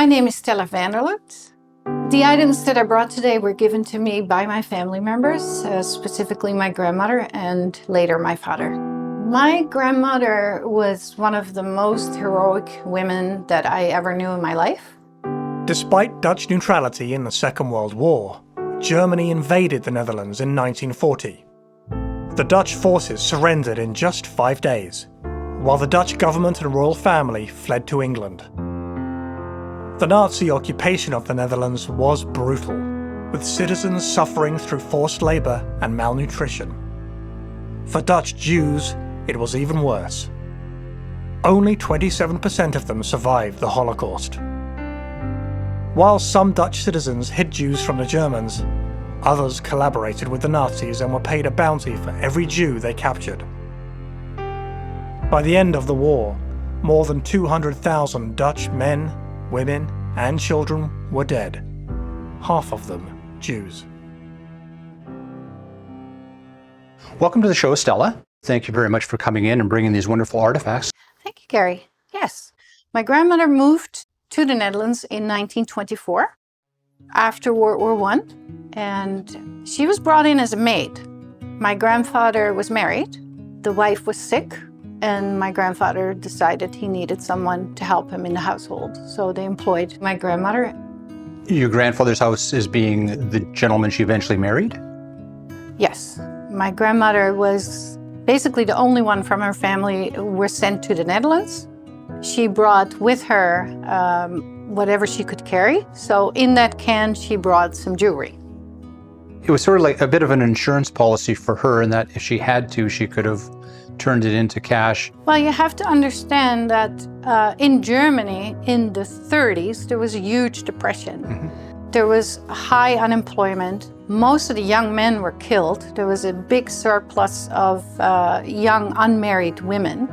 My name is Stella Vanderlut. The items that I brought today were given to me by my family members, specifically my grandmother and later my father. My grandmother was one of the most heroic women that I ever knew in my life. Despite Dutch neutrality in the Second World War, Germany invaded the Netherlands in 1940. The Dutch forces surrendered in just 5 days, while the Dutch government and royal family fled to England. The Nazi occupation of the Netherlands was brutal, with citizens suffering through forced labor and malnutrition. For Dutch Jews, it was even worse. Only 27% of them survived the Holocaust. While some Dutch citizens hid Jews from the Germans, others collaborated with the Nazis and were paid a bounty for every Jew they captured. By the end of the war, more than 200,000 Dutch men, women, and children were dead, half of them Jews. Welcome to the show, Stella. Thank you very much for coming in and bringing these wonderful artifacts. Thank you, Gary. Yes, my grandmother moved to the Netherlands in 1924 after World War I, and she was brought in as a maid. My grandfather was married, the wife was sick, and my grandfather decided he needed someone to help him in the household, so they employed my grandmother. Your grandfather's house is being the gentleman she eventually married? Yes, my grandmother was basically the only one from her family who were sent to the Netherlands. She brought with her whatever she could carry. So in that can, she brought some jewelry. It was sort of like a bit of an insurance policy for her in that if she had to, she could have turned it into cash. Well, you have to understand that in Germany in the 30s, there was a huge depression. Mm-hmm. There was high unemployment. Most of the young men were killed. There was a big surplus of young unmarried women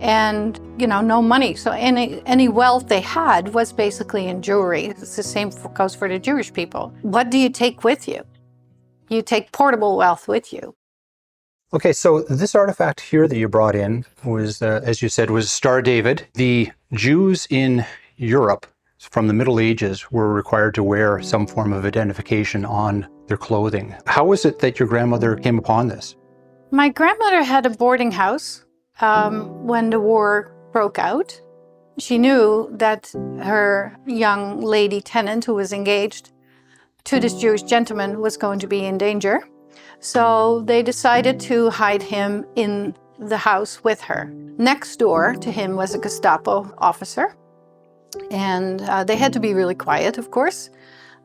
and, no money. So any wealth they had was basically in jewelry. It's the same goes for the Jewish people. What do you take with you? You take portable wealth with you. Okay, so this artifact here that you brought in was, as you said, was Star David. The Jews in Europe from the Middle Ages were required to wear some form of identification on their clothing. How was it that your grandmother came upon this? My grandmother had a boarding house when the war broke out. She knew that her young lady tenant who was engaged to this Jewish gentleman was going to be in danger. So they decided to hide him in the house with her. Next door to him was a Gestapo officer. And they had to be really quiet, of course.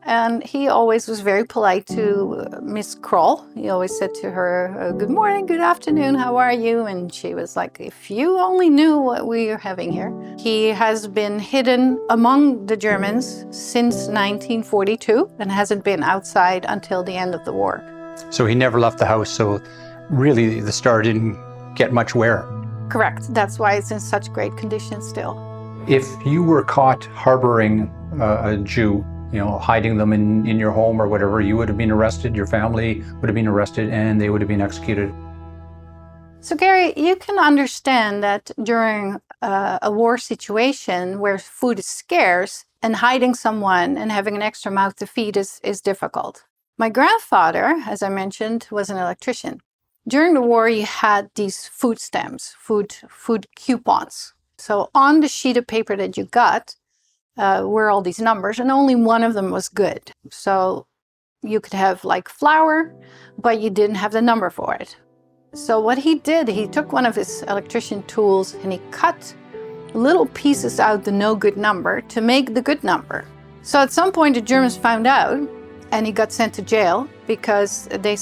And he always was very polite to Miss Kroll. He always said to her, good morning, good afternoon, how are you? And she was like, if you only knew what we are having here. He has been hidden among the Germans since 1942 and hasn't been outside until the end of the war. So he never left the house, so really the star didn't get much wear. Correct. That's why it's in such great condition still. If you were caught harboring a Jew, hiding them in your home or whatever, you would have been arrested, your family would have been arrested, and they would have been executed. So Gary, you can understand that during a war situation where food is scarce and hiding someone and having an extra mouth to feed is difficult. My grandfather, as I mentioned, was an electrician. During the war, you had these food stamps, food coupons. So on the sheet of paper that you got were all these numbers, and only one of them was good. So you could have like flour, but you didn't have the number for it. So what he did, he took one of his electrician tools and he cut little pieces out the no good number to make the good number. So at some point the Germans found out, and he got sent to jail because they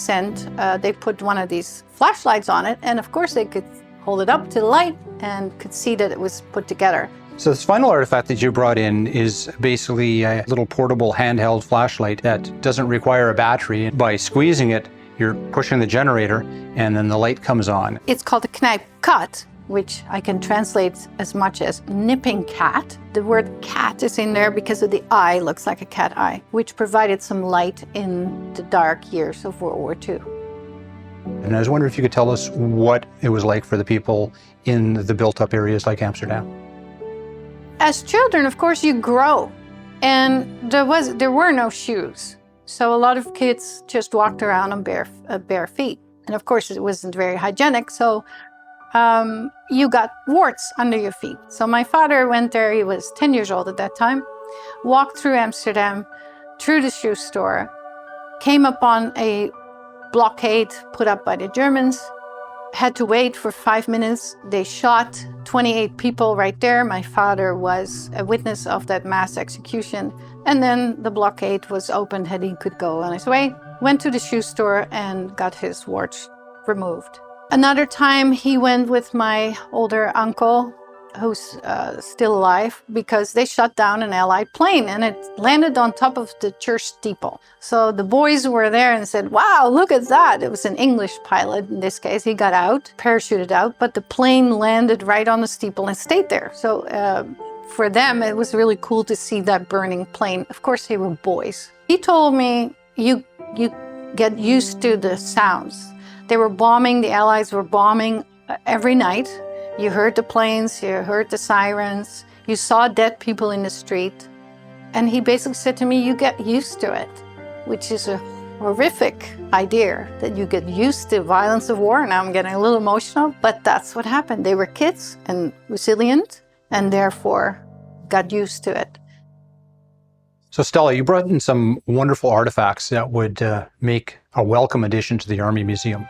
put one of these flashlights on it, and of course they could hold it up to the light and could see that it was put together. So this final artifact that you brought in is basically a little portable handheld flashlight that doesn't require a battery. By squeezing it, you're pushing the generator and then the light comes on. It's called a knijpkat, which I can translate as much as nipping cat. The word cat is in there because of the eye, looks like a cat eye, which provided some light in the dark years of World War II. And I was wondering if you could tell us what it was like for the people in the built-up areas like Amsterdam. As children, of course, you grow And there were no shoes. So a lot of kids just walked around on bare feet. And of course, it wasn't very hygienic. So you got warts under your feet. So my father went there. He was 10 years old at that time, walked through Amsterdam, through the shoe store, came upon a blockade put up by the Germans, had to wait for 5 minutes. They shot 28 people right there. My father was a witness of that mass execution. And then the blockade was opened and he could go on his way. Went to the shoe store and got his warts removed. Another time he went with my older uncle, who's still alive, because they shot down an Allied plane and it landed on top of the church steeple. So the boys were there and said, wow, look at that. It was an English pilot in this case. He got out, parachuted out, but the plane landed right on the steeple and stayed there. So for them, it was really cool to see that burning plane. Of course, they were boys. He told me, you get used to the sounds. They were bombing, the Allies were bombing every night. You heard the planes, you heard the sirens, you saw dead people in the street. And he basically said to me, you get used to it, which is a horrific idea, that you get used to violence of war. Now I'm getting a little emotional, but that's what happened. They were kids and resilient and therefore got used to it. So Stella, you brought in some wonderful artifacts that would make a welcome addition to the Army Museum.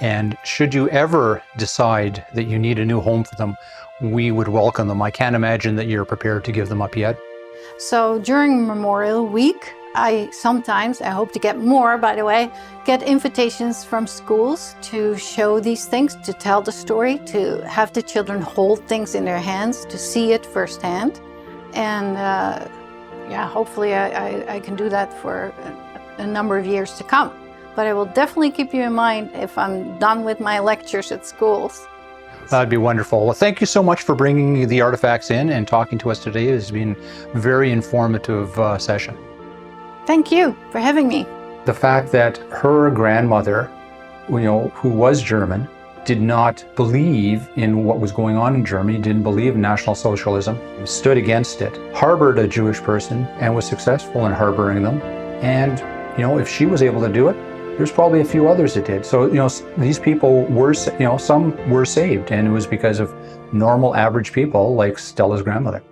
And should you ever decide that you need a new home for them, we would welcome them. I can't imagine that you're prepared to give them up yet. So during Memorial Week, I hope to get more, by the way, get invitations from schools to show these things, to tell the story, to have the children hold things in their hands, to see it firsthand. And yeah, hopefully I can do that for a number of years to come. But I will definitely keep you in mind if I'm done with my lectures at schools. That'd be wonderful. Well, thank you so much for bringing the artifacts in and talking to us today. It has been a very informative session. Thank you for having me. The fact that her grandmother, who was German, did not believe in what was going on in Germany, didn't believe in National Socialism, stood against it, harbored a Jewish person, and was successful in harboring them. And, if she was able to do it, there's probably a few others that did. So, these people were, some were saved, and it was because of normal, average people like Stella's grandmother.